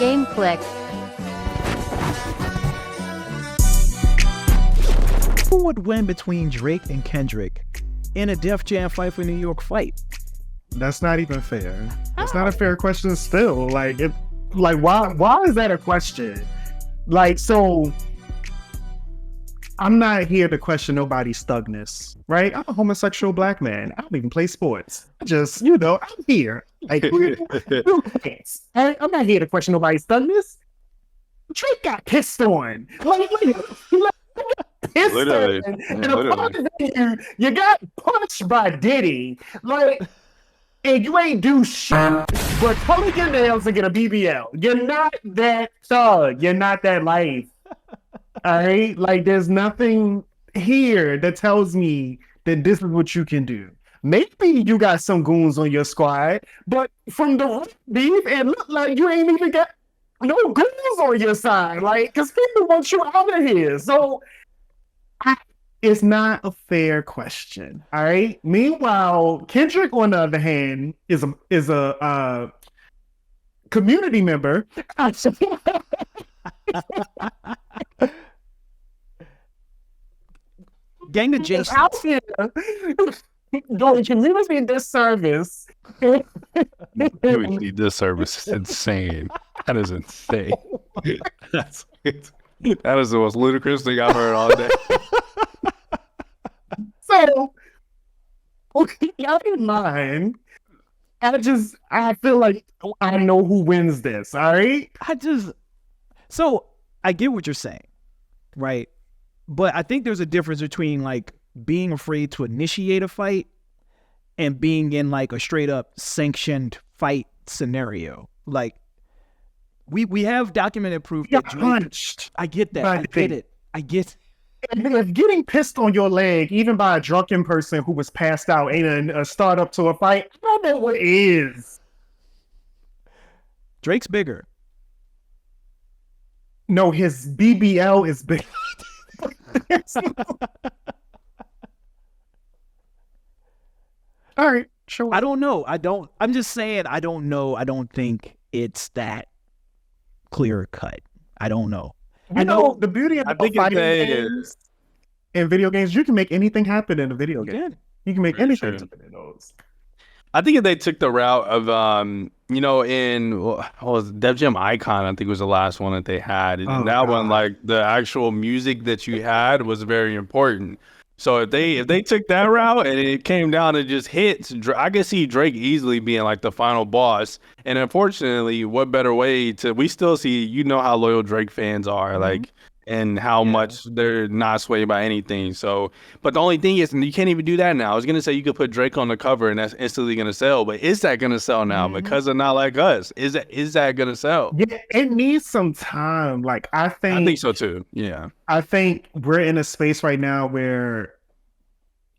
Game Clique. Who would win between Drake and Kendrick in a Def Jam Fight for New York fight? That's not even fair. That's not a fair question still. Like why is that a question? Like, so I'm not here to question nobody's thugness, right? I'm a homosexual black man. I don't even play sports. I just, I'm here. Like, I'm not here to question nobody's thugness. Drake got pissed on. Pissed Literally. on. And a part of it, you got punched by Diddy. Like, and you ain't do shit but color your nails and get a BBL. You're not that thug. You're not that life. All right? Like, there's nothing here that tells me that this is what you can do. Maybe you got some goons on your squad, but from the beef, it looked like you ain't even got no goons on your side. Like, because people want you out of here. So, it's not a fair question. All right. Meanwhile, Kendrick, on the other hand, is a community member. Gang adjacent. Out here, going to leave us in disservice. This service is insane. That is insane. That is the most ludicrous thing I've heard all day. So, y'all in mind, I feel like I know who wins this, all right? So I get what you're saying, right? But I think there's a difference between like being afraid to initiate a fight and being in like a straight up sanctioned fight scenario. Like we have documented proof that Drake punched. I get that. I get it. I get. If getting pissed on your leg, even by a drunken person who was passed out, ain't a start up to a fight, I don't know what is. Drake's bigger. No, his BBL is big. All right, sure. I don't know. I'm just saying I don't know. I don't think it's that clear cut. I don't know. I know the beauty of fighting games and video games, you can make anything happen in a video game. You can make anything happen in those. I think if they took the route of, in what was it, Def Jam Icon, I think was the last one that they had. And one, like the actual music that you had was very important. So if they took that route and it came down to just hits, I could see Drake easily being like the final boss. And unfortunately, what better way we still see, how loyal Drake fans are, like, and how much they're not swayed by anything. So, but the only thing is, you can't even do that now. I was going to say you could put Drake on the cover and that's instantly going to sell, but is that going to sell now? Because of Not Like Us? Is that going to sell? Yeah, it needs some time. Like, I think so too. Yeah. I think we're in a space right now where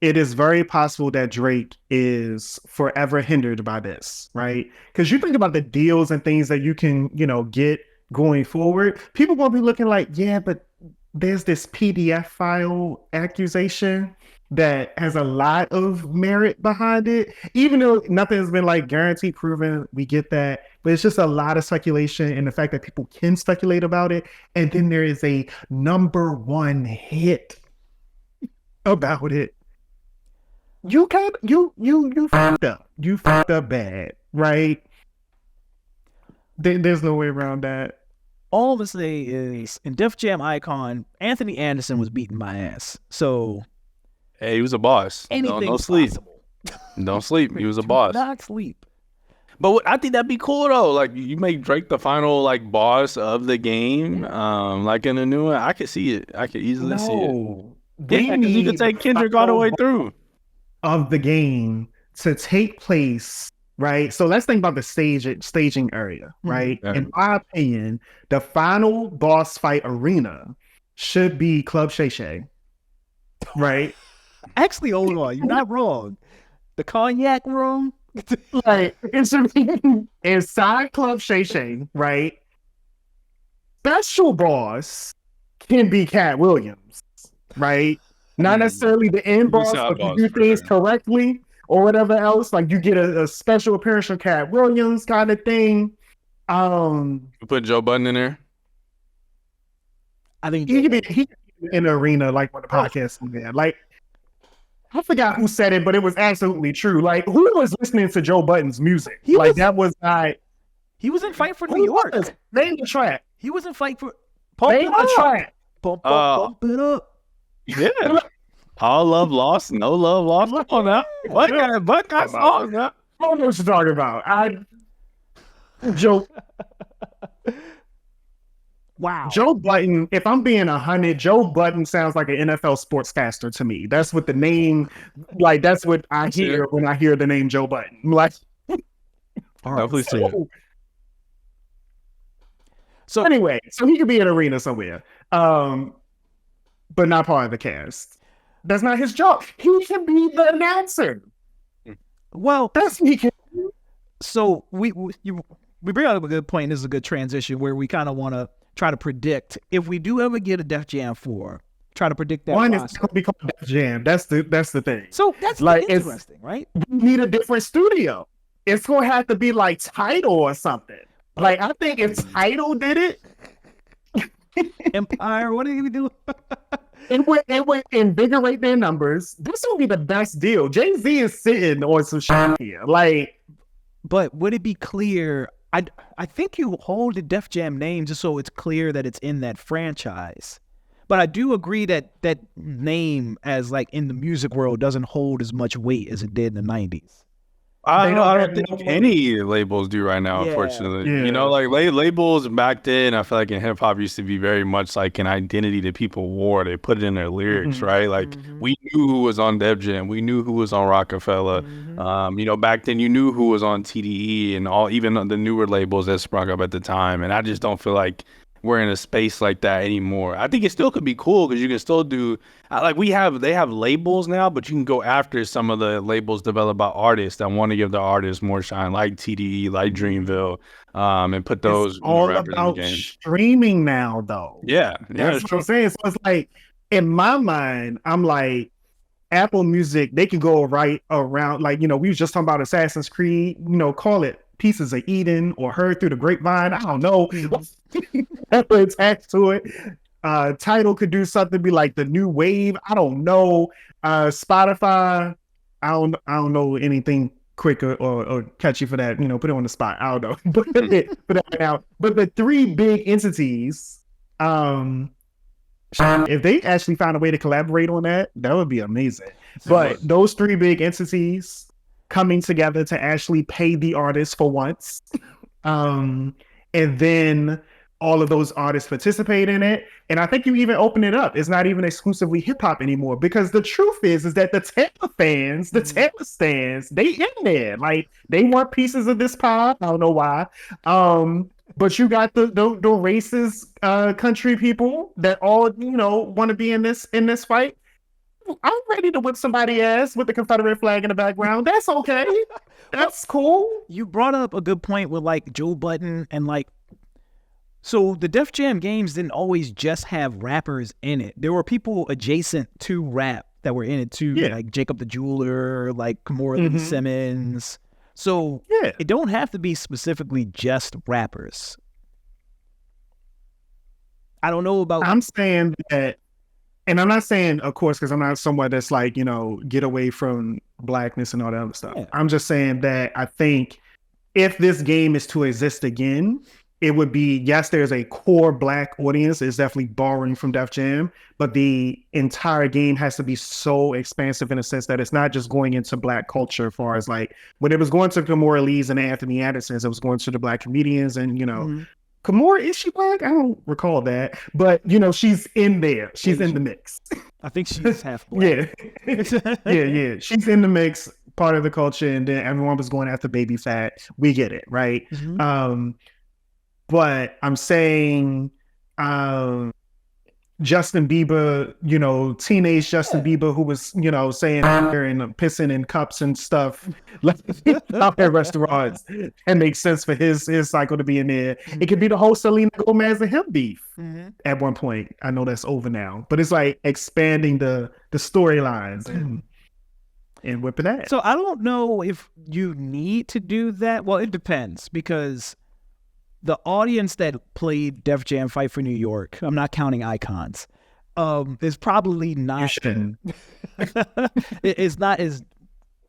it is very possible that Drake is forever hindered by this, right? Because you think about the deals and things that you can, get going forward. People won't be looking like, yeah, but there's this PDF file accusation that has a lot of merit behind it. Even though nothing has been like guaranteed proven, we get that. But it's just a lot of speculation and the fact that people can speculate about it. And then there is a #1 hit about it. You fucked up. You fucked up bad, right? There's no way around that. All I'm gonna say is, in Def Jam Icon, Anthony Anderson was beating my ass. So, hey, he was a boss. Don't sleep. Possible. Don't sleep. He was a boss. Not sleep. But I think that'd be cool though. Like, you make Drake the final like boss of the game. Like in the new one, I could see it. I could easily see it. Yeah, because you could take Kendrick all the way through of the game to take place. Right. So let's think about the staging area. Right. Mm-hmm. In my opinion, the final boss fight arena should be Club Shay Shay. Right. Actually, hold on. You're not wrong. The cognac room. Like, it should be inside Club Shay Shay. Right. Special boss can be Cat Williams. Right. Not necessarily the end boss, but you do things correctly. Or whatever else, like you get a special appearance from Cat Williams kind of thing. You put Joe Budden in there. I think he could be in the arena like when the podcast was there. Like, I forgot who said it, but it was absolutely true. Like, who was listening to Joe Budden's music? That was not. He was in Fight for New York. Name the track. He was in Fight for. Name the track. Pump it up. Yeah. All love lost, no love lost. Come on now. What kind of song now? I don't know what you're talking about. Joe. Wow. Joe Budden, if I'm being 100, Joe Budden sounds like an NFL sportscaster to me. That's what the name, like, that's what I hear when I hear the name Joe Budden. Like, definitely see it. So anyway, so he could be in an arena somewhere, but not part of the cast. That's not his job. He can be the announcer. Well, that's what he can do. So we bring up a good point. This is a good transition where we kind of want to try to predict if we do ever get a Def Jam 4. Try to predict that. One is going to be called Def Jam. That's the thing. So that's like interesting, right? We need a different studio. It's going to have to be like Tidal or something. Like, I think if Tidal did it, Empire, what did we do? it would invigorate their numbers. This would be the best deal. Jay-Z is sitting on some shit here. Like, but would it be clear? I think you hold the Def Jam name just so it's clear that it's in that franchise. But I do agree that that name, as like in the music world, doesn't hold as much weight as it did in the 90s. I don't think any labels do right now, unfortunately. Yeah. You know, like labels back then, I feel like in hip hop used to be very much like an identity that people wore. They put it in their lyrics, right? Like we knew who was on Def Jam, we knew who was on Rockefeller. You know, back then you knew who was on TDE and all, even the newer labels that sprung up at the time. And I just don't feel like we're in a space like that anymore. I think it still could be cool because you can still do like they have labels now, but you can go after some of the labels developed by artists that want to give the artists more shine, like TDE, like Dreamville, and put those all rappers about in the game. Streaming now, though. Yeah, that's what I'm saying. So it's like in my mind, I'm like Apple Music. They can go right around. Like, you know, we was just talking about Assassin's Creed. You know, call it Pieces of Eden or Heard Through the Grapevine. I don't know. Attached to it. Tidal could do something, be like the new wave. I don't know. Spotify. I don't know anything quick or catchy for that. You know, put it on the spot. I don't know. But put that out. But the three big entities, if they actually found a way to collaborate on that, that would be amazing. But those three big entities coming together to actually pay the artist for once, and then all of those artists participate in it. And I think you even open it up. It's not even exclusively hip hop anymore, because the truth is that the Tampa fans, the Tampa stands, they in there. Like, they want pieces of this pie. I don't know why. But you got the racist country people that all, you know, want to be in this fight. I'm ready to whip somebody's ass with the Confederate flag in the background. That's okay. That's cool. You brought up a good point with like Joe Budden and like, so the Def Jam games didn't always just have rappers in it. There were people adjacent to rap that were in it too, like Jacob the Jeweler, like Kamora Lee Simmons. So it don't have to be specifically just rappers. I don't know about. I'm saying that, and I'm not saying, of course, because I'm not someone that's like, you know, get away from blackness and all that other stuff. Yeah. I'm just saying that I think if this game is to exist again, it would be, yes, there's a core black audience. It's definitely borrowing from Def Jam, but the entire game has to be so expansive in a sense that it's not just going into black culture, as far as like when it was going to Kamora Lee's and Anthony Anderson's, it was going to the black comedians. And, you know, Kamora, is she black? I don't recall that, but, you know, she's in there. She's in the mix. I think she's half black. Yeah. She's in the mix, part of the culture, and then everyone was going after Baby Fat. We get it, right? But I'm saying Justin Bieber, you know, teenage Justin Bieber, who was, you know, saying and pissing in cups and stuff out at restaurants, and makes sense for his cycle to be in there. It could be the whole Selena Gomez and him beef at one point. I know that's over now, but it's like expanding the storylines and whipping that. So I don't know if you need to do that. Well, it depends, because the audience that played Def Jam Fight for New York, I'm not counting icons, is probably not. It's not as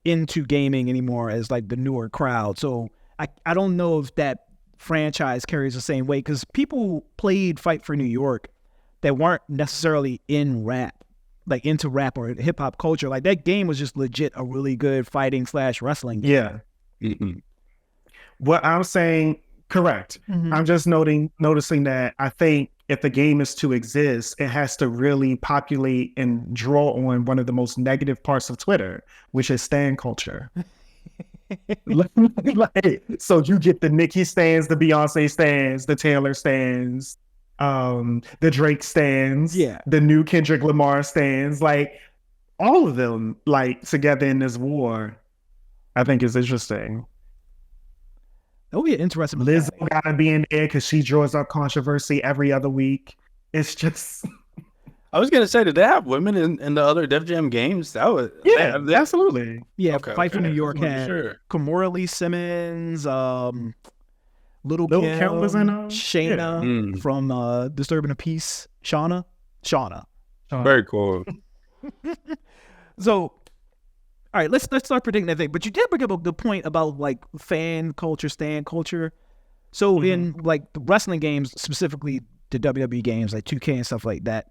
into gaming anymore as like the newer crowd. So I don't know if that franchise carries the same weight, because people played Fight for New York that weren't necessarily in rap, like into rap or hip hop culture. Like that game was just legit a really good fighting / wrestling game. Yeah. Mm-hmm. What I'm saying, correct. Mm-hmm. I'm just noticing that I think if the game is to exist, it has to really populate and draw on one of the most negative parts of Twitter, which is stan culture. So you get the Nicki stans, the Beyonce stans, the Taylor stans, the Drake stans, the new Kendrick Lamar stans, like all of them like together in this war, I think is interesting. That would be an interesting. Liz gotta be in there because she draws up controversy every other week. It's just. I was gonna say, did they have women in the other Def Jam games? That was absolutely. Yeah, okay, Fight for New York had Kimora Lee Simmons, Little Kim was in Shayna from Disturbing the Peace, Shauna. Very cool. So, all right, let's start predicting that thing. But you did bring up the point about like fan culture, stan culture. So in like the wrestling games, specifically the WWE games like 2K and stuff like that,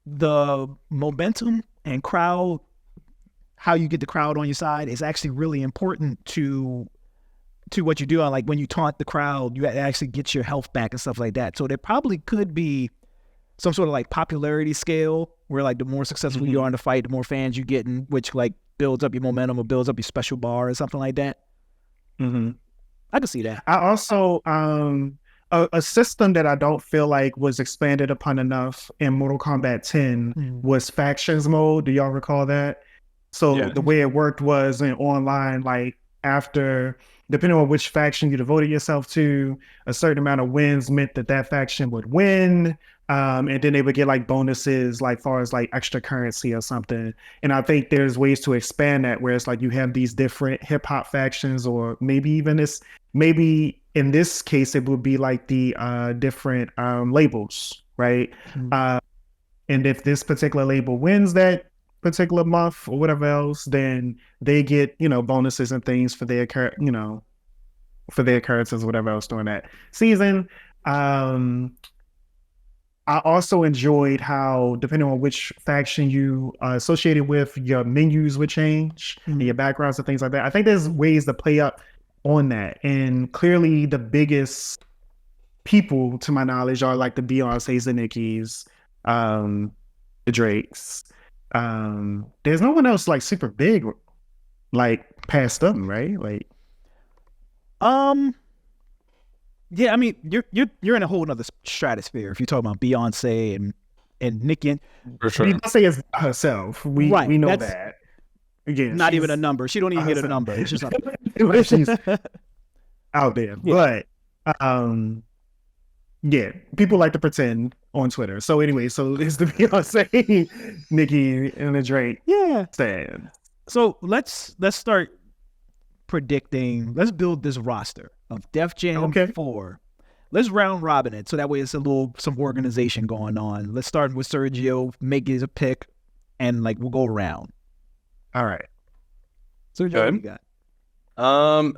the momentum and crowd, how you get the crowd on your side is actually really important to what you do. Like when you taunt the crowd, you actually get your health back and stuff like that. So there probably could be some sort of like popularity scale where like the more successful you are in the fight, the more fans you get, in which like builds up your momentum or builds up your special bar or something like that. I can see that. I also a system that I don't feel like was expanded upon enough in Mortal Kombat 10 was factions mode. Do y'all recall that? So the way it worked was in online, like after, depending on which faction you devoted yourself to, a certain amount of wins meant that faction would win. And then they would get like bonuses, like far as like extra currency or something. And I think there's ways to expand that, where it's like you have these different hip hop factions, or maybe in this case, it would be like the different labels, right? And if this particular label wins that particular month or whatever else, then they get, bonuses and things for their characters, whatever else during that season. I also enjoyed how, depending on which faction you associated with, your menus would change and your backgrounds and things like that. I think there's ways to play up on that. And clearly the biggest people, to my knowledge, are like the Beyoncés, the Nickis, the Drakes. There's no one else like super big, like past them, right? Like, yeah, I mean, you're in a whole nother stratosphere if you're talking about Beyonce and Nicki. For sure. Beyonce is herself. We know that. Again, not even a number. She don't even get a number. It's just she's out there. Yeah. But yeah, people like to pretend on Twitter. So anyway, so it's the Beyonce, Nicki, and the Drake. Yeah. Stand. So let's start predicting. Let's build this roster of Def Jam 4. Let's round robin it, so that way it's some organization going on. Let's start with Sergio, make his a pick, and like we'll go around. All right. Sergio, what you got?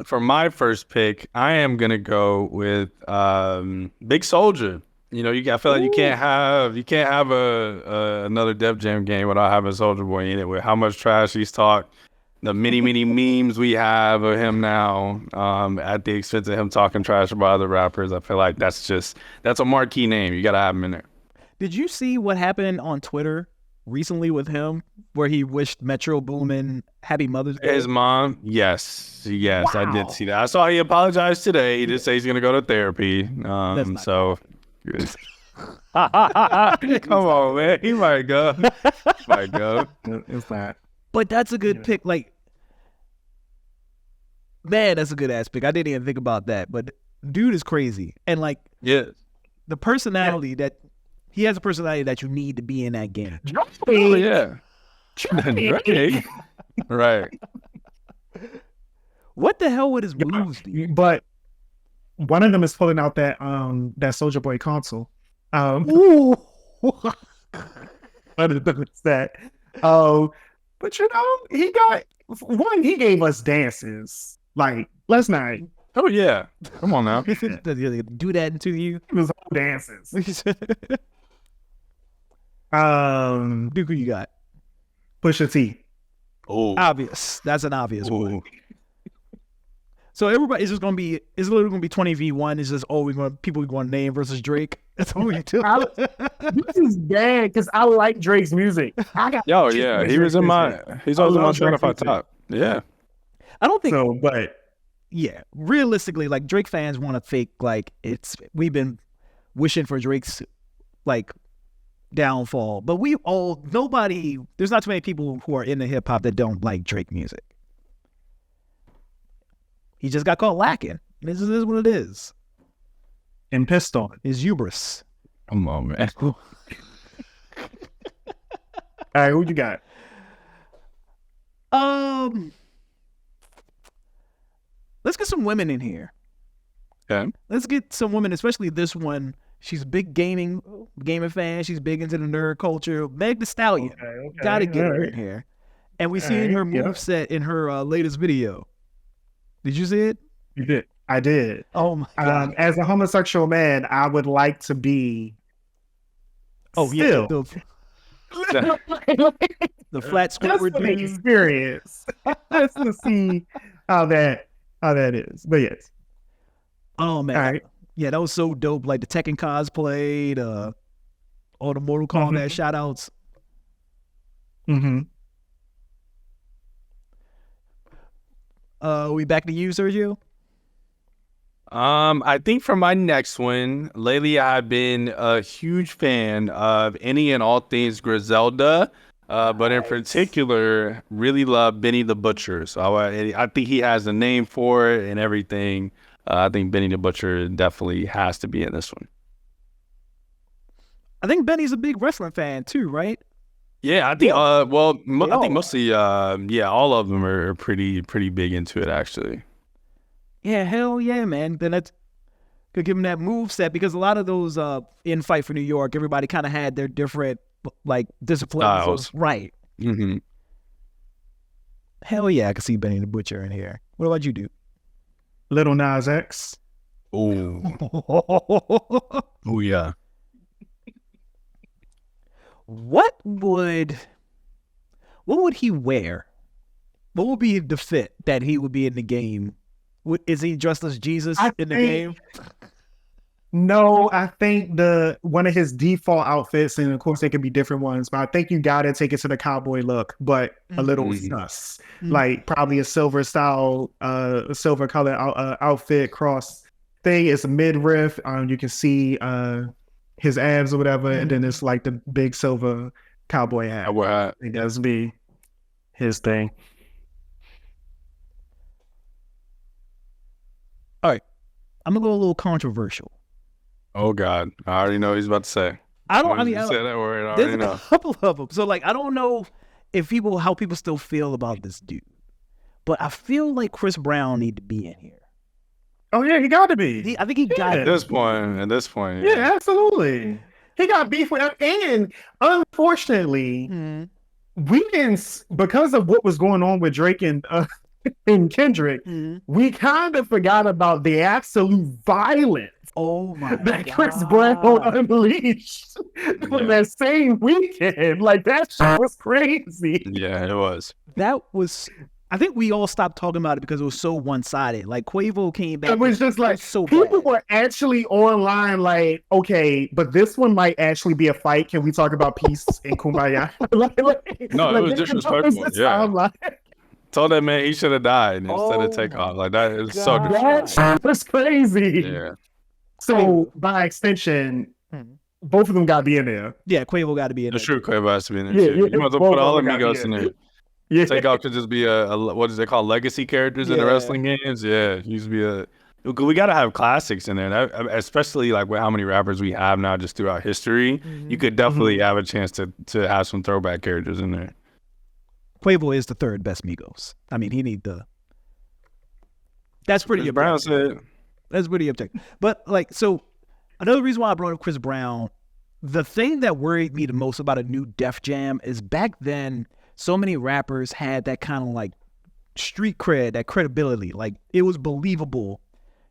For my first pick, I am gonna go with Big Soldier. I feel like you can't have another Def Jam game without having Soldier Boy in it. With how much trash he's talked, the many memes we have of him now, at the expense of him talking trash about other rappers, I feel like that's a marquee name. You gotta have him in there. Did you see what happened on Twitter recently with him, where he wished Metro Boomin happy Mother's Day? His mom, yes, wow. I did see that. I saw he apologized today. He did say he's gonna go to therapy. So. Come on, man. He might go. It's not. But that's a good pick. Like, man, that's a good ass pick. I didn't even think about that. But dude is crazy. And like, the personality that he has, a personality that you need to be in that game. Oh yeah. Drake. Right. What the hell would his moves be? But One of them is pulling out that Soldier Boy console. Ooh. One of them is that. But he gave us dances like last night. Oh yeah, come on now. Do that into you. It was all dances. Duke, who you got? Pusha T. Oh, Obvious. That's an obvious one. ooh. So everybody is just gonna be. It's literally gonna be 20v1. It's just people we going to name versus Drake. That's all we do. This is bad because I like Drake's music. Yo, yeah, he was in my. He's always in my Spotify top. Yeah. I don't think. So, but Yeah, realistically, like Drake fans want to fake like we've been wishing for Drake's like downfall, but there's not too many people who are into hip hop that don't like Drake music. He just got caught lacking. This is what it is. and pissed on. His hubris. Come on, man. All right, who you got? Let's get some women in here. Okay. Let's get some women, especially this one. She's a big gaming fan. She's big into the nerd culture. Meg Thee Stallion. Okay, Gotta get her all in right. here. And we seen her moveset in her latest video. Did you see it? You did. I did. Oh my god. As a homosexual man, I would like to be. Oh yeah. still. The flat Just squidward for the dude. experience. Just to see how that is. But yes. Oh man. All right. Yeah, that was so dope. Like the Tekken cosplay, all the Mortal Kombat shout outs. Mm-hmm. We back to you, Sergio? I think for my next one, lately I've been a huge fan of any and all things Griselda, but in particular, really love Benny the Butcher. So I think he has the name for it and everything. I think Benny the Butcher definitely has to be in this one. I think Benny's a big wrestling fan too, right? Yeah, I think. I think are. mostly. All of them are pretty big into it actually. Yeah, hell yeah, man. Then that's could give him that move set because a lot of those in Fight for New York, everybody kind of had their different like disciplines. Styles. Right. Mm-hmm. Hell yeah, I can see Benny the Butcher in here. What about you, dude? Little Nas X. Oh, oh yeah. What would he wear? What would be the fit that he would be in the game? Is he dressed as Jesus in the game? No, I think one of his default outfits, and of course they could be different ones, but I think you gotta take it to the cowboy look, but a little sus. Like probably a silver style, silver color outfit cross thing. It's a midriff. You can see his abs or whatever, and then it's like the big silver cowboy hat. I think that's be his thing. All right, I'm gonna go a little controversial. Oh God, I already know what he's about to say. Say that word. I there's already know. a couple of them. So like, I don't know how people still feel about this dude, but I feel like Chris Brown need to be in here. Oh yeah, he got to be. I think he got At this point. Yeah, absolutely. He got beef with him, and unfortunately, we didn't, because of what was going on with Drake and Kendrick. We kind of forgot about the absolute violence. Oh my that God. Chris Brown unleashed on that same weekend. Like that shit was crazy. Yeah, it was. That was. I think we all stopped talking about it because it was so one-sided. Like Quavo came back. It was just like so people bad. were actually online like, okay, but this one might actually be a fight. Can we talk about peace and kumbaya? No, it was disrespectful. Yeah. Like, Told that man he should have died instead of take off. Like that is so disrespectful. that was crazy. Yeah. So by extension, both of them got to be in there. Yeah, Quavo got to be in The there. true Quavo has to be in there Yeah, too. You might as well both put all of them amigos gotta in be there. Yeah. Take off could just be a what is it called, legacy characters in the wrestling games. Yeah, used to be we got to have classics in there. That, especially like with how many rappers we have now just throughout history. You could definitely have a chance to have some throwback characters in there. Quavo is the third best Migos. I mean, he need the. That's pretty Chris Brown objective. said, That's pretty objective. But like, so another reason why I brought up Chris Brown, the thing that worried me the most about a new Def Jam is back then, so many rappers had that kind of like street cred, that credibility. Like it was believable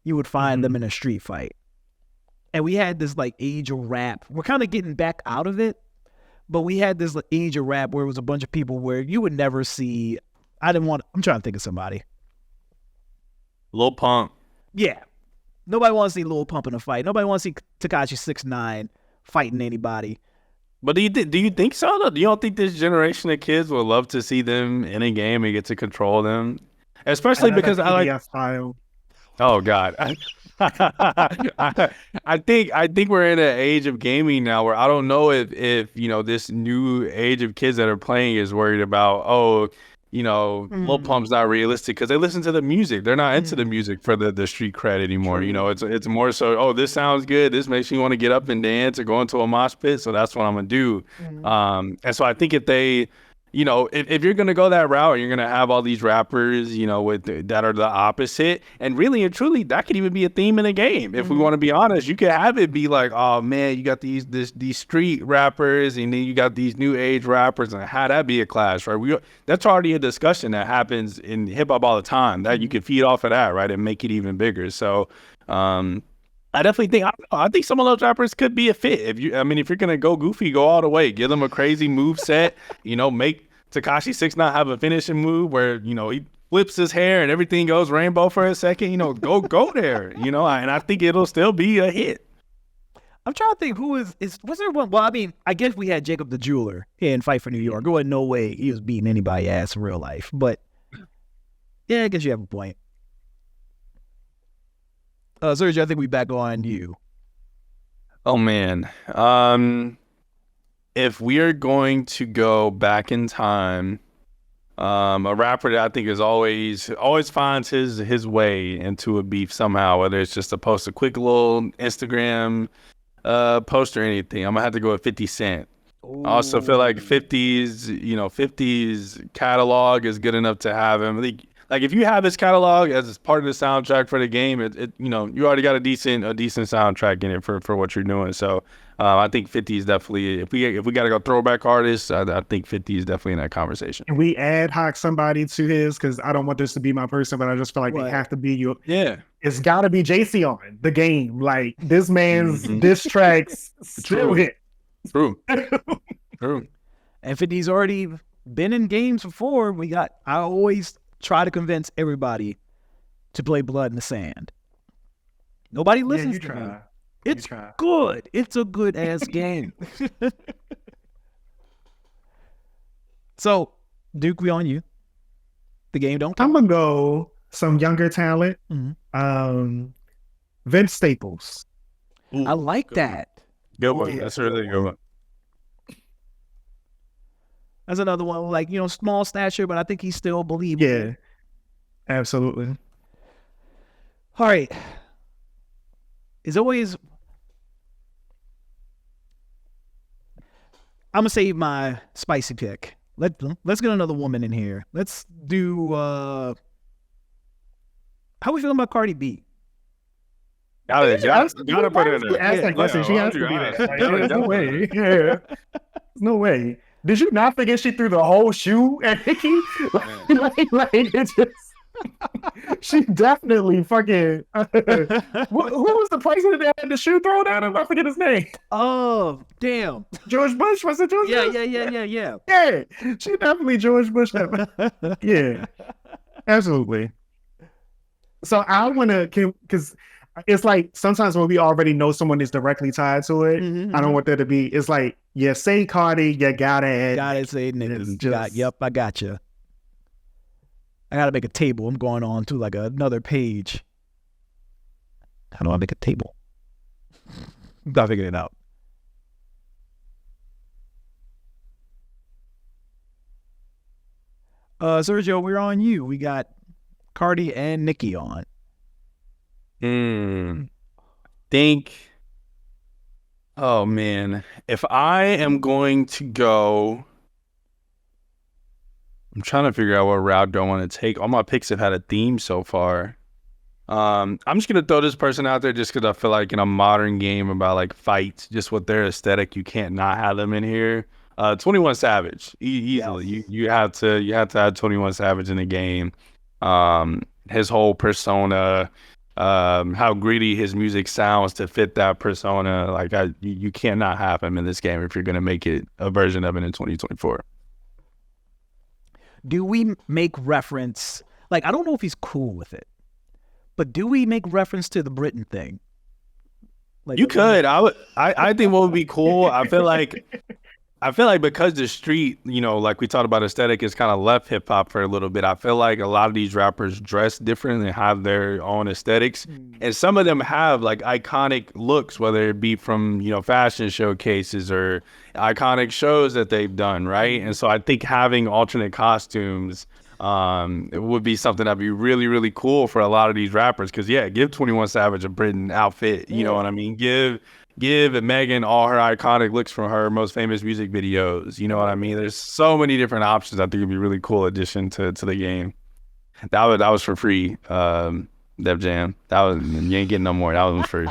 you would find them in a street fight. And we had this like age of rap. We're kind of getting back out of it, but we had this like, age of rap where it was a bunch of people where you would never see. I'm trying to think of somebody. Lil Pump. Yeah. Nobody wants to see Lil Pump in a fight. Nobody wants to see Tekashi 6ix9ine fighting anybody. But do you think so? Though? You don't think this generation of kids would love to see them in a game and get to control them? Especially because I like style. Oh God. I think we're in an age of gaming now where I don't know if this new age of kids that are playing is worried about Lil Pump's not realistic because they listen to the music. They're not into the music for the street cred anymore. It's more so, this sounds good. This makes me want to get up and dance or go into a mosh pit. So that's what I'm gonna do. And so I think if they, if you're gonna go that route, you're gonna have all these rappers, that are the opposite. And really and truly, that could even be a theme in a game. If we want to be honest, you could have it be like, oh man, you got these street rappers, and then you got these new age rappers, and how that be a clash, right? That's already a discussion that happens in hip hop all the time. That you can feed off of that, right, and make it even bigger. So, I definitely think I think some of those rappers could be a fit. If you're gonna go goofy, go all the way. Give them a crazy move set. Make Tekashi 6ix9ine have a finishing move where he flips his hair and everything goes rainbow for a second. Go there. And I think it'll still be a hit. I'm trying to think who was there one? Well, I mean, I guess we had Jacob the Jeweler here in Fight for New York. There was no way he was beating anybody's ass in real life. But yeah, I guess you have a point. Sergio, I think we back on you. Oh man. If we are going to go back in time, a rapper that I think is always finds his way into a beef somehow, whether it's just to post a quick little Instagram post or anything, I'm gonna have to go with 50 Cent. Ooh. I also feel like 50's catalog is good enough to have him. Like if you have his catalog as part of the soundtrack for the game, you already got a decent soundtrack in it for what you're doing. So I think 50 is definitely, if we got to go throwback artists, I think 50 is definitely in that conversation. Can we ad hoc somebody to his? Because I don't want this to be my person, but I just feel like they have to be you. Yeah. It's got to be JC on the game. Like this man's diss tracks still hit. True. And 50's already been in games before. I always try to convince everybody to play Blood in the Sand. Nobody listens to me. It's good. It's a good ass game. So, Duke, we on you. The game don't count. I'm gonna go some younger talent. Vince Staples. Ooh, I like that. Good one. That's a really good one. That's another one, like, small stature, but I think he's still believable. Yeah, absolutely. All right. As always, I'm going to save my spicy pick. Let's get another woman in here. Let's do, how we feeling about Cardi B? Gotta put it in there. Ask that question. She has to be there. There's no way. Yeah. There's no way. Did you not forget she threw the whole shoe at Nicki? like it's just... She definitely fucking... who was the president that had the shoe thrown at him? I forget his name. Oh, damn. George Bush? Was it George Bush? Yeah. Yeah, she definitely George Bush. Yeah, absolutely. So I want to... Because it's like sometimes when we already know someone is directly tied to it, I don't want there to be... It's like, say Cardi, you gotta say niggas. Yep, I got you. I gotta make a table. I'm going on to like another page. How do I make a table? I figured it out. Sergio, we're on you. We got Cardi and Nicki on. Think. Oh man, if I am going to go, I'm trying to figure out what route do I want to take. All my picks have had a theme so far. I'm just gonna throw this person out there just because I feel like in a modern game about like fights, just with their aesthetic, you can't not have them in here. 21 Savage, easily. Yes. You have to have 21 Savage in the game. His whole persona, how greedy his music sounds to fit that persona. Like you cannot have him in this game if you're gonna make it a version of it in 2024. Do we make reference? Like, I don't know if he's cool with it, but do we make reference to the Britain thing? Like, You could. I think what would be cool. I feel like because the street, like we talked about aesthetic, is kind of left hip hop for a little bit. I feel like a lot of these rappers dress different and have their own aesthetics. And some of them have like iconic looks, whether it be from, fashion showcases or iconic shows that they've done. Right. And so I think having alternate costumes, it would be something that'd be really, really cool for a lot of these rappers. Cause give 21 Savage a Britain outfit. You know what I mean? Give Megan all her iconic looks from her most famous music videos. You know what I mean? There's so many different options. I think it'd be a really cool addition to the game. That was for free, Def Jam. You ain't getting no more. That was free.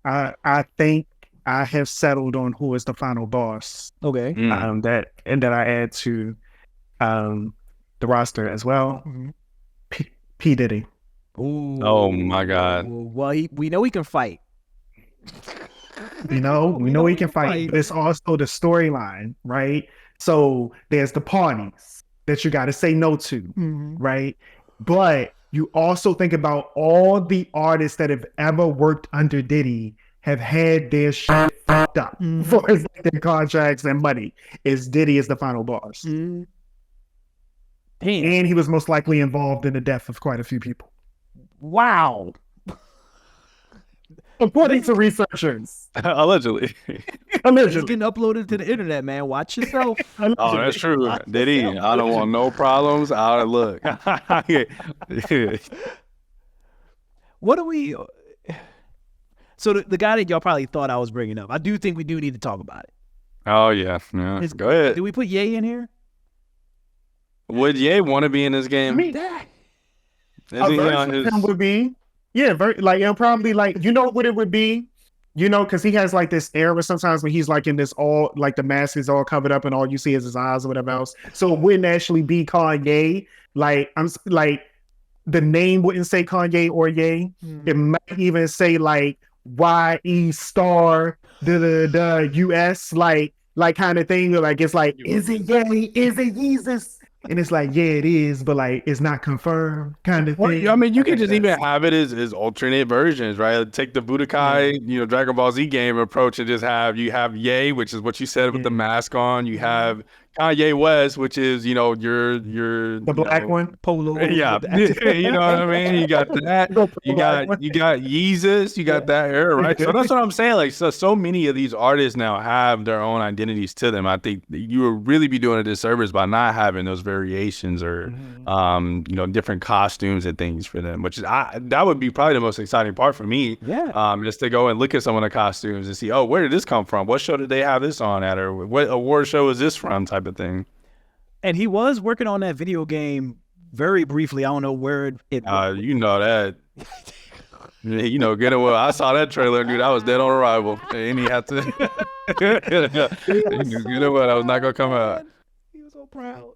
I think I have settled on who is the final boss. Okay. That I add to the roster as well. P. Diddy. Ooh. Oh my God. Well, we know he can fight. We know he can fight, but it's also the storyline, right? So there's the parties that you got to say no to, right? But you also think about all the artists that have ever worked under Diddy have had their shit fucked up for their contracts and money. Diddy is the final boss. Damn. And he was most likely involved in the death of quite a few people. Wow. According to researchers. Allegedly. It's getting uploaded to the internet, man. Watch yourself. Oh, that's true. Diddy, I don't want no problems. Look. What do we... So the guy that y'all probably thought I was bringing up, I do think we do need to talk about it. Oh, yeah. Go ahead. Did we put Ye in here? Would Ye want to be in this game? Would be, it'll probably you know what it would be, because he has like this air where sometimes when he's like in this all like the mask is all covered up and all you see is his eyes or whatever else. So it wouldn't actually be Kanye. The name wouldn't say Kanye or Ye. It might even say like YE star the US like kind of thing. Like it's like, is it Ye? Is it Jesus? And it's like, yeah, it is, but like it's not confirmed kind of thing. I mean, you can just even have it as alternate versions, right? Take the Budokai, Dragon Ball Z game approach and just have Ye, which is what you said with the mask on. You have Kanye West, which is your the black one, Polo. Yeah, you know what I mean. You got that. You got Yeezus. You got that era, right? So that's what I'm saying. Like, so many of these artists now have their own identities to them. I think you would really be doing a disservice by not having those variations or different costumes and things for them. Which is that would be probably the most exciting part for me. Yeah. Just to go and look at some of the costumes and see, oh, where did this come from? What show did they have this on at, or what award show is this from? Type of thing. And he was working on that video game very briefly. I don't know where it you know that. Get it well. I saw that trailer, dude. I was dead on arrival. And he had to get it well. I was not gonna come out. He was so proud.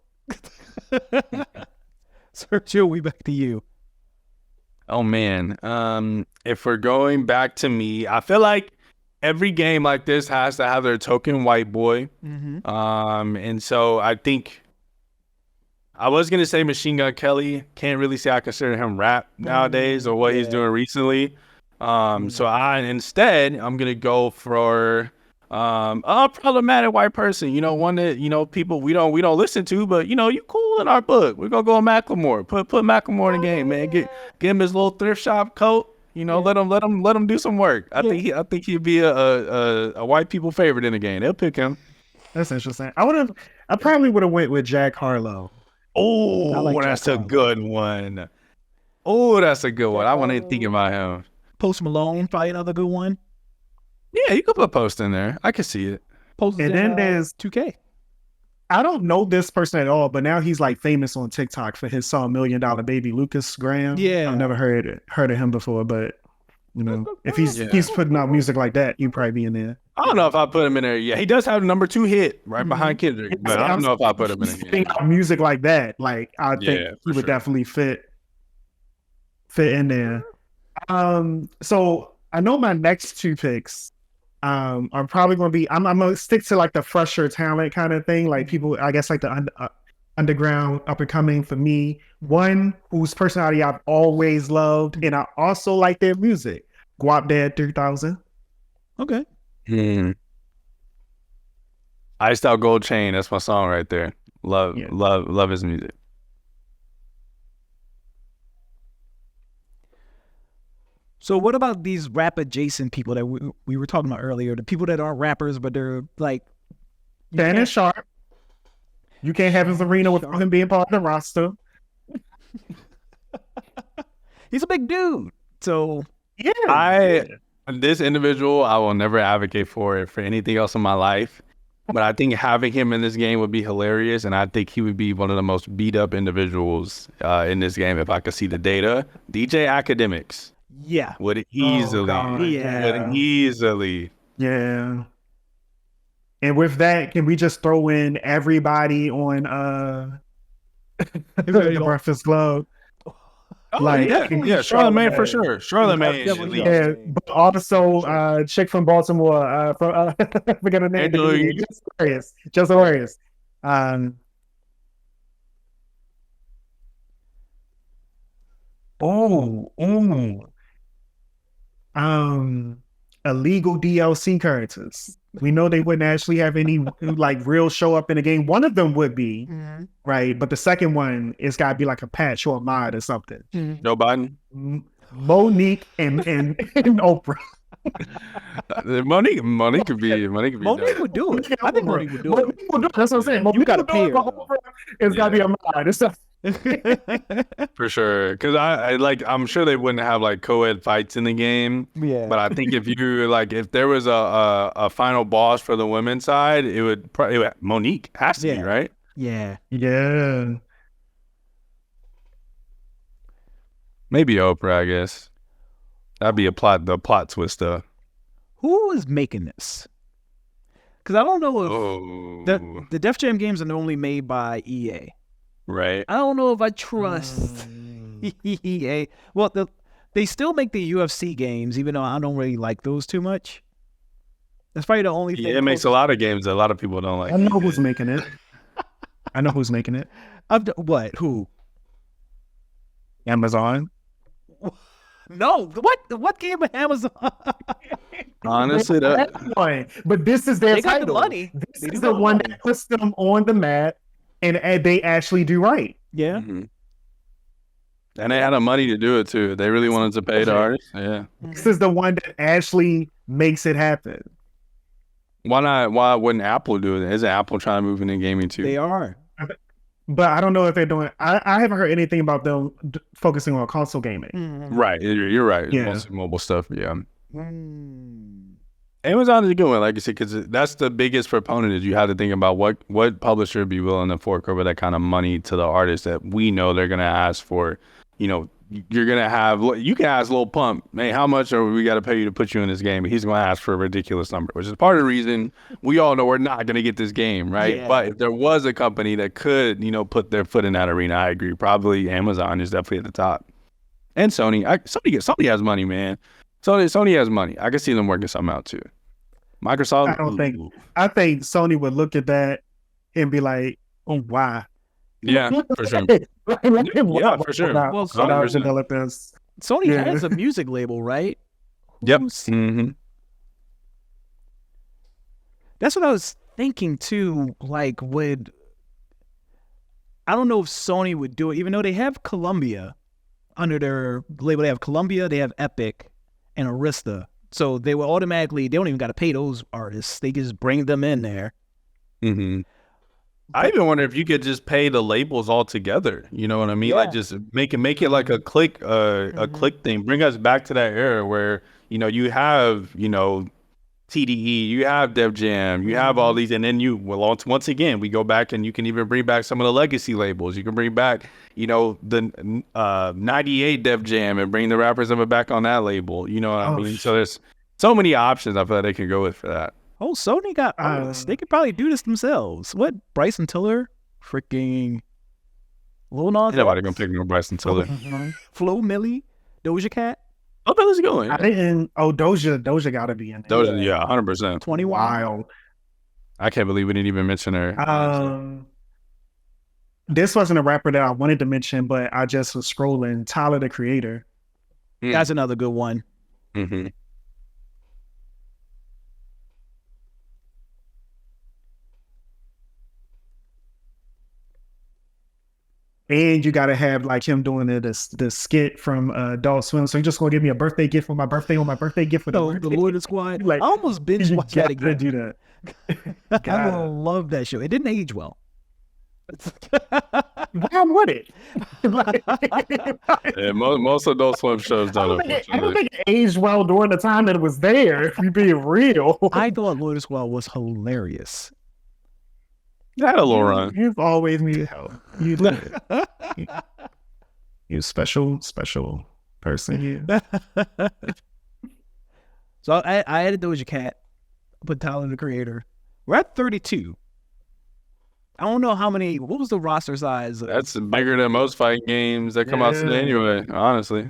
Sergio, we back to you. Oh man. If we're going back to me, I feel like every game like this has to have their token white boy. And so I think I was going to say Machine Gun Kelly. Can't really say I consider him rap nowadays or what he's doing recently. So I'm going to go for a problematic white person, one that, people we don't listen to, but you cool in our book. We're going to go Macklemore. Put Macklemore in the game, man. Get him his little thrift shop coat. Let him do some work. I think he'd be a white people favorite in the game. They'll pick him. That's interesting. I probably would have went with Jack Harlow. Oh, that's a good one. Oh, that's a good one. I wasn't even thinking about him. Post Malone, probably another good one. Yeah, you could put Post in there. I could see it. Post and then there's 2K. I don't know this person at all, but now he's like famous on TikTok for his song $1 Million Baby, Lucas Graham. Yeah. I've never heard of him before, but if he's putting out music like that, you'd probably be in there. I don't know if I put him in there. Yeah, he does have the #2 hit right behind Kendrick, but I don't know if I put him in there. Putting out music like that, like I think he would definitely fit in there. So I know my next 2 picks are probably going to be. I'm gonna stick to like the fresher talent kind of thing, like people. I guess like the underground, up and coming. For me, one whose personality I've always loved, and I also like their music. Guap Dad 3000. Okay. Iced Out Gold Chain. That's my song right there. Love his music. So what about these rap adjacent people that we were talking about earlier? The people that aren't rappers, but they're like Shannon Sharp. You can't have his arena without him being part of the roster. He's a big dude. So this individual, I will never advocate for it for anything else in my life. But I think having him in this game would be hilarious, and I think he would be one of the most beat up individuals in this game if I could see the data. DJ Academics. Yeah. Would easily. Yeah. And with that, can we just throw in everybody on the Breakfast Club? Charlamagne for sure. Charlamagne. But also chick from Baltimore. I forget her name. Just hilarious. Illegal DLC characters. We know they wouldn't actually have any like real show up in the game. One of them would be right, but the second one is got to be like a patch or a mod or something. Joe Biden, Monique, and Oprah. Monique could be. Monique would do it. I think Monique would do it. That's what I'm saying. You got to pay her. It's got to be a mod. It's for sure, because I'm sure they wouldn't have like co-ed fights in the game. Yeah. But I think if there was a final boss for the women's side, it would probably Monique has to be, right? Yeah. Yeah. Maybe Oprah, I guess. That'd be the plot twister. Who is making this? Because I don't know if the Def Jam games are normally made by EA. Right. I don't know if I trust EA. Well, they still make the UFC games, even though I don't really like those too much. That's probably the only thing. It makes a lot of games that a lot of people don't like. I know who's making it. What? Who? Amazon. No. What game of Amazon? Honestly, but this is their title. Got the money. This is the one that puts them on the map. And they actually do right. Yeah. Mm-hmm. And they had the money to do it too. They really wanted to pay the artists. Yeah. This is the one that actually makes it happen. Why not? Why wouldn't Apple do it? Isn't Apple trying to move into gaming too? They are. But I don't know if they're doing. I haven't heard anything about them focusing on console gaming. Mm-hmm. Right. You're right. Yeah. Mostly mobile stuff. Yeah. Amazon is a good one, like you said, because that's the biggest proponent. Is you have to think about what publisher would be willing to fork over that kind of money to the artist that we know they're gonna ask for. You're gonna have. You can ask Lil Pump, hey, how much are we got to pay you to put you in this game? But he's gonna ask for a ridiculous number, which is part of the reason we all know we're not gonna get this game, right? Yeah. But if there was a company that could, put their foot in that arena, I agree. Probably Amazon is definitely at the top, and Sony. Sony has money, man. Sony has money. I can see them working something out too. Microsoft. I think Sony would look at that and be like, "Oh, why?" Yeah, for sure. Yeah, for sure. Well, Sony has a music label, right? Yep. Mm-hmm. That's what I was thinking too. Like, I don't know if Sony would do it, even though they have Columbia under their label. They have Columbia, they have Epic, and Arista. So they will automatically, they don't even got to pay those artists. They just bring them in there. Mm-hmm. I even wonder if you could just pay the labels all together. You know what I mean? Yeah. Like just make it like a click, a click thing. Bring us back to that era where, you have, TDE, you have Def Jam, you have all these, and then once again, we go back and you can even bring back some of the legacy labels. You can bring back, the 98 Def Jam and bring the rappers of it back on that label. You know what I mean? So there's so many options I feel like they can go with for that. Oh, Sony got, they could probably do this themselves. What? Bryson Tiller? Freaking Lil Nas X? Nobody gonna pick no Bryson Tiller. Flo Milli? Doja Cat? Oh, that was going. I didn't. Oh, Doja got to be in there. Doja, yeah, 100%. 21. Wild. I can't believe we didn't even mention her. This wasn't a rapper that I wanted to mention, but I just was scrolling. Tyler, the Creator. That's another good one. Mm-hmm. And you got to have like him doing the skit from Adult Swim. So you're just going to give me a birthday gift for my birthday on my birthday gift for the Lord Squad. Like, I almost binge watched that again. Do that. I love that show. It didn't age well. Why would it? Yeah, most Adult Swim shows don't. I don't think it aged well during the time that it was there, if you're being real. I thought Lord Squad was hilarious. You had a little run. You've always needed help. You special person. Yeah. So I added Doja Cat, put Tyler, the Creator. We're at 32. I don't know how many. What was the roster size? That's bigger than most fighting games that come out today anyway, honestly.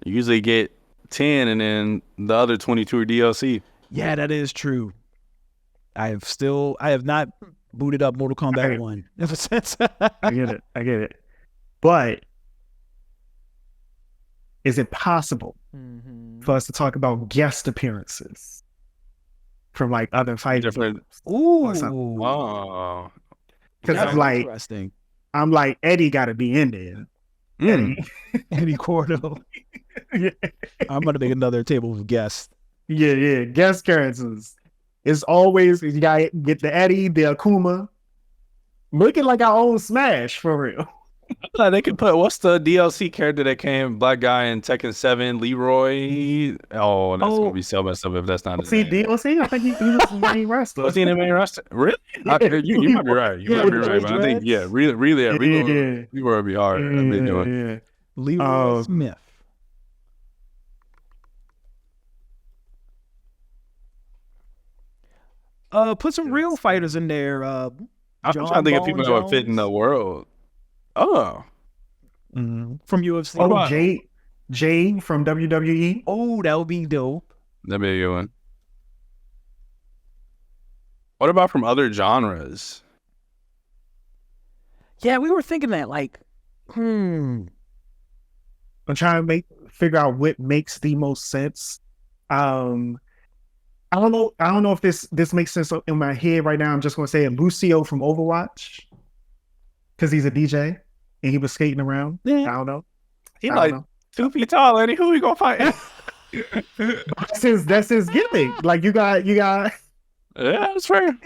You usually get 10 and then the other 22 are DLC. Yeah, that is true. I have not booted up Mortal Kombat 1 ever since. I get it. But is it possible for us to talk about guest appearances from like other fighting games? Ooh. Wow. Because I'm like, Eddie got to be in there. Eddie Gordo. Yeah. I'm going to make another table of guests. Yeah. Guest characters. It's always, you got to get the Eddie, the Akuma. Looking like our own Smash, for real. They could put, what's the DLC character that came, black guy in Tekken 7, Leroy? Oh, that's going to be so messed up if that's not his name. DLC? I think he was the main wrestler. Was he in the main roster? Really? You might be right. You might be right. But I think, really, Leroy would be hard. Yeah. Leroy Smith. Put some real fighters in there. I'm trying to think of people that would fit in the world. Oh. From UFC. Oh, Jay from WWE. Oh, that would be dope. That'd be a good one. What about from other genres? Yeah, we were thinking that, like, I'm trying to figure out what makes the most sense. I don't know if this makes sense in my head right now. I'm just going to say Lucio from Overwatch because he's a DJ and he was skating around. Yeah. I don't know. He's like 2 feet tall, Eddie. Who we gonna fight? That's his gimmick. Like you got. Yeah, that's fair.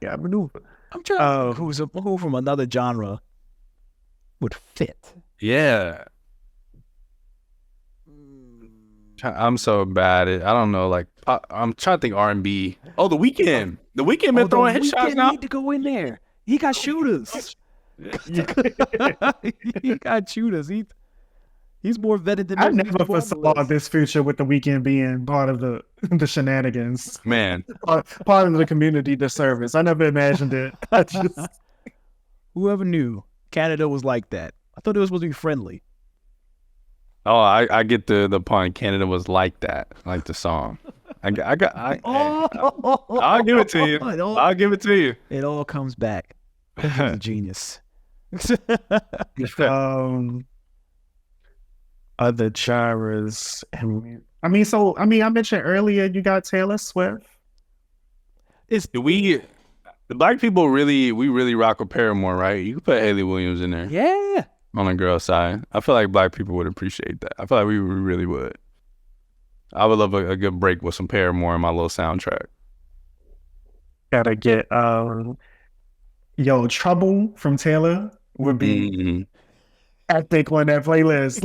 Yeah, maneuver. I'm trying. Who from another genre would fit? Yeah. I'm so bad at, I don't know, like, I'm trying to think R&B. Oh, The Weeknd. The Weeknd been throwing his shots now. Need to go in there. He got shooters. He got shooters. He's more vetted than I never foresaw this future with The Weeknd being part of the shenanigans. Man. Part of the community disservice. I never imagined it. Whoever knew Canada was like that. I thought it was supposed to be friendly. Oh, I get the point. Canada was like that, like the song. I'll give it to you. I'll give it to you. It all comes back. He's a genius. Other genres. I mentioned earlier you got Taylor Swift. The black people we really rock with Paramore, right? You could put Hayley Williams in there. Yeah. On the girl side. I feel like black people would appreciate that. I feel like we really would. I would love a good break with some Paramore in my little soundtrack. Gotta get Trouble from Taylor would be epic on that playlist.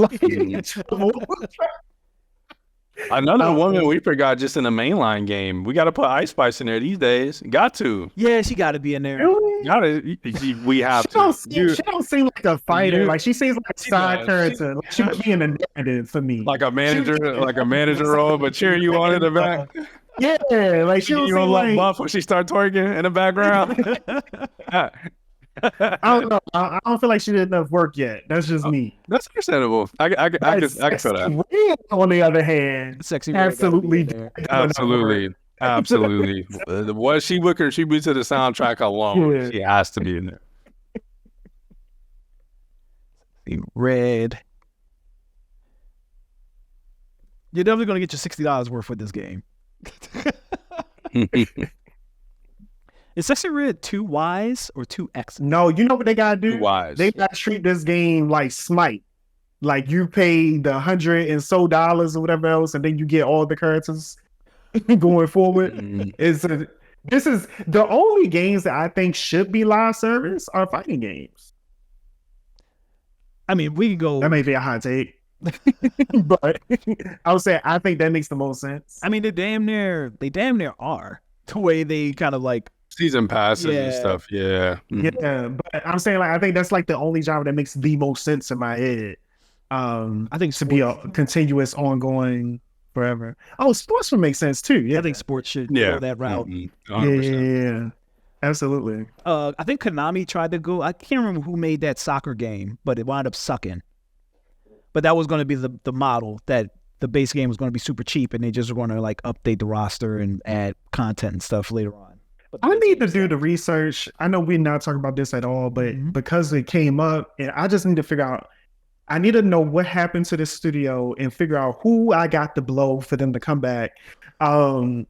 Another woman we forgot just in the mainline game. We got to put Ice Spice in there these days. Got to. Yeah, she got to be in there. Really? We have She to. she don't seem like a fighter. Like she seems like a side does. character. Like she would be in a narrative for me. Like a manager role, but cheering you on in the back. Yeah, like she don't You seem on like. buff when she start twerking in the background. I don't know. I don't feel like she did enough work yet. That's just me. That's understandable. I can feel that. Red, on the other hand, Sexy Red absolutely, Absolutely. What she would contribute to the soundtrack alone, Yeah. she has to be in there. Red. You're definitely gonna get your $60 worth with this game. Is Sexy Red 2 Ys or 2 X? No, you know what they gotta do? Wise. They gotta treat this game like Smite. Like you pay the $100 and so or whatever else, and then you get all the characters going forward. This is the only games that I think should be live service are fighting games. I mean, we can go. That may be a hot take. But I would say I think that makes the most sense. I mean, they damn near are the way they kind of like Season passes and stuff. Yeah. Yeah, but I'm saying like I think that's like the only genre that makes the most sense in my head. I think to be a continuous, ongoing, forever. Oh, sports would make sense too. Yeah, I think sports should go that route. Yeah, absolutely. I think Konami tried to go. I can't remember who made that soccer game, but it wound up sucking. But that was going to be the model, that the base game was going to be super cheap, and they just were going to like update the roster and add content and stuff later on. But I need to do the research. I know we're not talking about this at all, but because it came up, and I just need to figure out. I need to know what happened to this studio and figure out who I got to blow for them to come back. I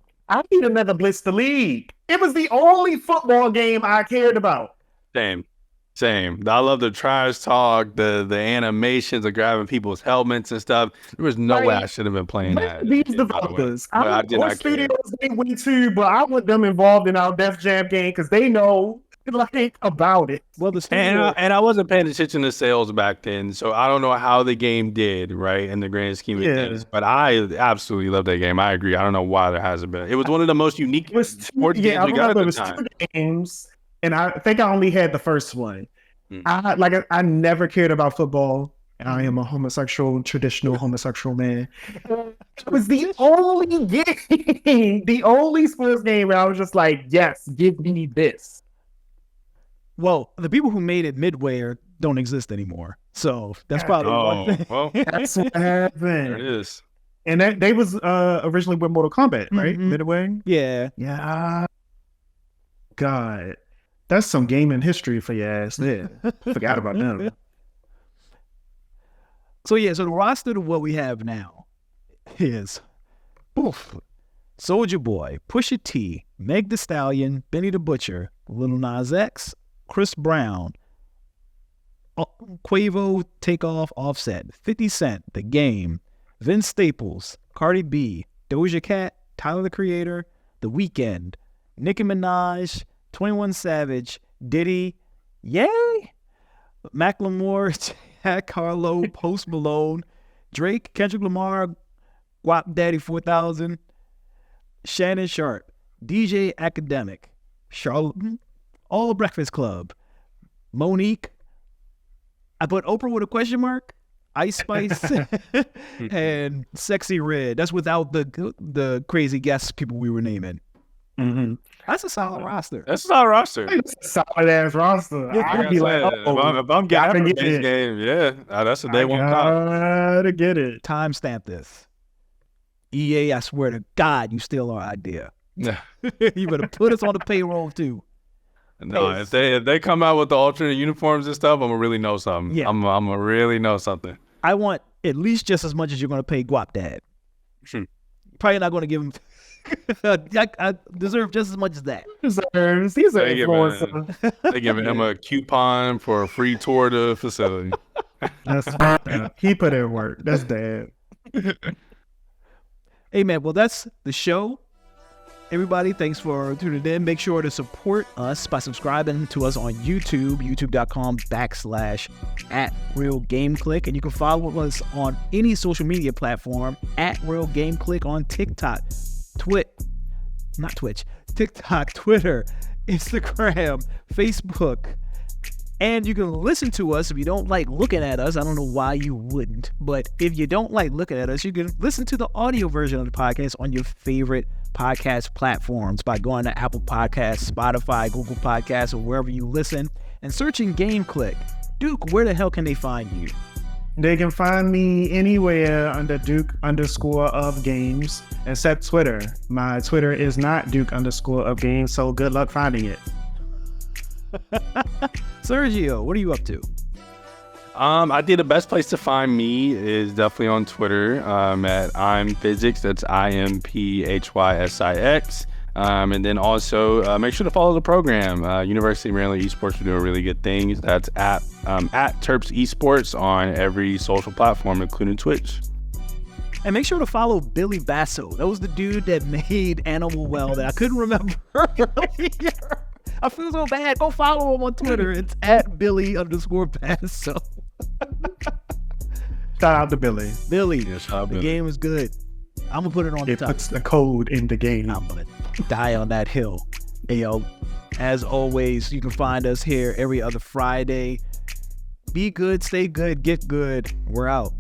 need another Blitz the League. It was the only football game I cared about. Same. I love the trash talk, the animations of grabbing people's helmets and stuff. There was no way I should have been playing that. These developers, I don't know what care. studios they went to, but I want them involved in our Def Jam game because they know like about it. Well, the studio, and I wasn't paying attention to sales back then, so I don't know how the game did, right, in the grand scheme of things. But I absolutely love that game. I agree. I don't know why there hasn't been. It was one of the most unique sports games we got at the time. 2 games, and I think I only had the first one. I never cared about football. I am a traditional homosexual man. It was the only game, the only sports game where I was just like, yes, give me this. Well, the people who made it midway don't exist anymore. So that's probably one thing. Well, that's what happened. There it is. And they was originally with Mortal Kombat, right? Midway? Yeah. Yeah. God. That's some gaming history for your ass there. Forgot about them. So the roster of what we have now is Soulja Boy, Pusha T, Meg Thee Stallion, Benny the Butcher, Lil Nas X, Chris Brown, Quavo, Takeoff, Offset, 50 Cent, The Game, Vince Staples, Cardi B, Doja Cat, Tyler the Creator, The Weeknd, Nicki Minaj, 21 Savage, Diddy, Yay, Macklemore, Jack Harlow, Post Malone, Drake, Kendrick Lamar, Guap Daddy 4000, Shannon Sharp, DJ Academic, Charlotte, All Breakfast Club, Monique. I put Oprah with a question mark, Ice Spice, and Sexy Red. That's without the crazy guest people we were naming. That's a solid roster. That's a solid roster. That's a solid ass roster. I'd be like, if I'm getting this game, that's a day one cop. Gotta get it. Timestamp this. EA, I swear to God, you steal our idea. You better put us on the payroll too. No, if they come out with the alternate uniforms and stuff, I'm gonna really know something. Yeah. I'm gonna really know something. I want at least just as much as you're gonna pay Guap Dad. Probably not gonna give him. I deserve just as much as that. He's an influencer. They giving him a coupon for a free tour to the facility. He put in work. That's Dad. Hey man, well that's the show. Everybody, thanks for tuning in. Make sure to support us by subscribing to us on YouTube, youtube.com/@RealGameClique. And you can follow us on any social media platform @RealGameClique on TikTok, TikTok, Twitter, Instagram, Facebook. And you can listen to us if you don't like looking at us. I don't know why you wouldn't. But if you don't like looking at us, you can listen to the audio version of the podcast on your favorite podcast platforms by going to Apple Podcasts, Spotify, Google Podcasts, or wherever you listen and searching Game Clique. Duke, where the hell can they find you? They can find me anywhere under Duke_of_games, except Twitter. My Twitter is not Duke_of_games, so good luck finding it. Sergio, what are you up to? I think the best place to find me is definitely on Twitter at I'm Physics. That's IMPHYSIX. And then also make sure to follow the program. University of Maryland Esports are doing really good things. That's at Terps Esports on every social platform, including Twitch. And make sure to follow Billy Basso. That was the dude that made Animal Well that I couldn't remember earlier. I feel so bad. Go follow him on Twitter. It's @Billy_Basso. Shout out to Billy. Billy, Yeah, shout out the Billy. game is good. I'm going to put it on the It top. puts the code in the game. I'm going to die on that hill. Hey, yo, as always, you can find us here every other Friday. Be good, stay good, get good. We're out.